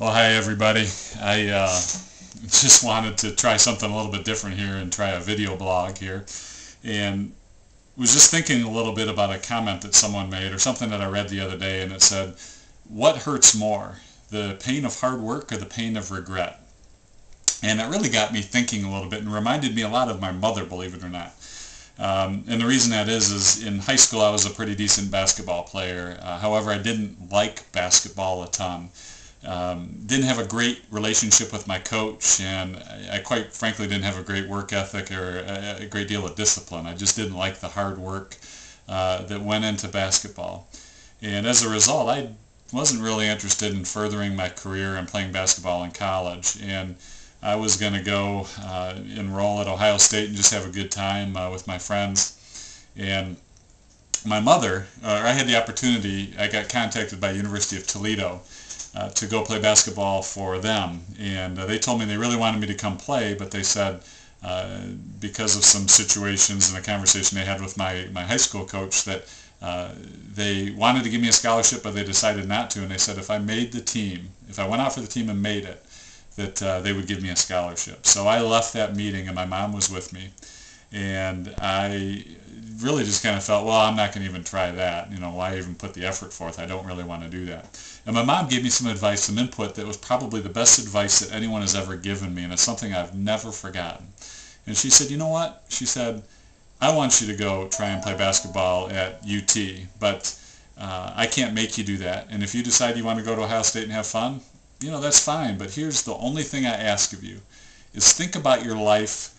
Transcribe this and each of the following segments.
Well, hi everybody. I just wanted to try something a little bit different here and try a video blog here, and was just thinking a little bit about a comment that someone made or something that I read the other day, and it said, what hurts more, the pain of hard work or the pain of regret? And it really got me thinking a little bit and reminded me a lot of my mother, believe it or not. And the reason that is in high school I was a pretty decent basketball player. However, I didn't like basketball a ton. Didn't have a great relationship with my coach, and I quite frankly didn't have a great work ethic or a great deal of discipline. I just didn't like the hard work that went into basketball. And as a result, I wasn't really interested in furthering my career and playing basketball in college. And I was going to go enroll at Ohio State and just have a good time with my friends. And my mother, I had the opportunity, I got contacted by University of Toledo to go play basketball for them, and they told me they really wanted me to come play, but they said because of some situations and a conversation they had with my high school coach that they wanted to give me a scholarship, but they decided not to, and they said if I made the team, if I went out for the team and made it, that they would give me a scholarship. So I left that meeting, and my mom was with me, and I really just kind of felt, well, I'm not going to even try that. You know, why even put the effort forth? I don't really want to do that. And my mom gave me some advice, some input that was probably the best advice that anyone has ever given me, and it's something I've never forgotten. And she said, you know what? She said, I want you to go try and play basketball at UT, but I can't make you do that. And if you decide you want to go to Ohio State and have fun, you know, that's fine. But here's the only thing I ask of you is think about your life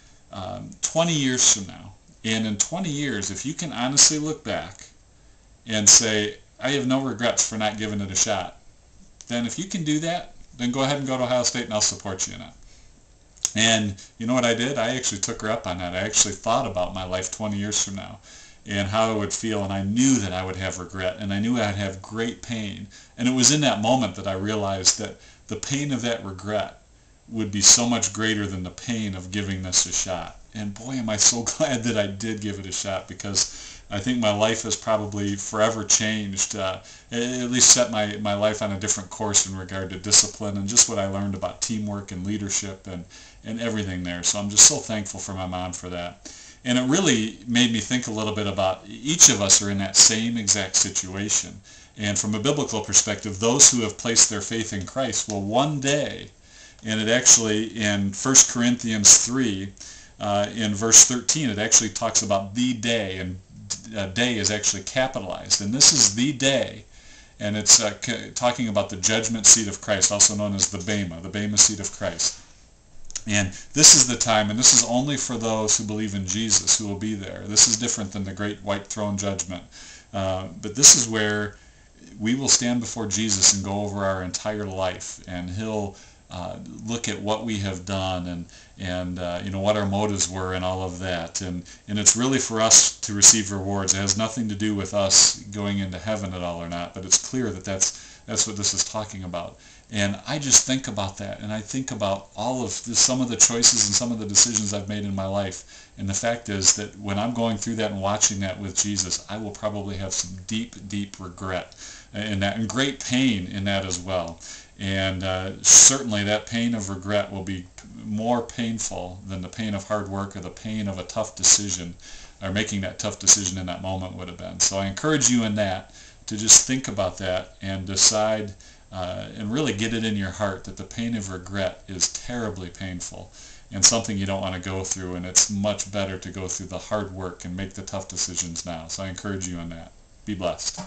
20 years from now. And in 20 years, if you can honestly look back and say, I have no regrets for not giving it a shot, then if you can do that, then go ahead and go to Ohio State and I'll support you in it. And you know what I did? I actually took her up on that. I actually thought about my life 20 years from now and how I would feel, and I knew that I would have regret, and I knew I'd have great pain. And it was in that moment that I realized that the pain of that regret would be so much greater than the pain of giving this a shot. And boy, am I so glad that I did give it a shot, because I think my life has probably forever changed, at least set my life on a different course in regard to discipline and just what I learned about teamwork and leadership and everything there. So I'm just so thankful for my mom for that. And it really made me think a little bit about each of us are in that same exact situation. And from a biblical perspective, those who have placed their faith in Christ will one day, and it actually in 1 Corinthians 3, in verse 13, it actually talks about the day, and day is actually capitalized. And this is the day, and it's talking about the judgment seat of Christ, also known as the Bema seat of Christ. And this is the time, and this is only for those who believe in Jesus who will be there. This is different than the great white throne judgment. But this is where we will stand before Jesus and go over our entire life, and he'll look at what we have done and you know, what our motives were and all of that. And it's really for us to receive rewards. It has nothing to do with us going into heaven at all or not, but it's clear that that's what this is talking about. And I just think about that, and I think about all of some of the choices and some of the decisions I've made in my life. And the fact is that when I'm going through that and watching that with Jesus, I will probably have some deep, deep regret in that, and great pain in that as well. And certainly that pain of regret will be more painful than the pain of hard work or the pain of a tough decision, or making that tough decision in that moment would have been. So I encourage you in that to just think about that and decide and really get it in your heart that the pain of regret is terribly painful and something you don't want to go through, and it's much better to go through the hard work and make the tough decisions now. So I encourage you in that. Be blessed.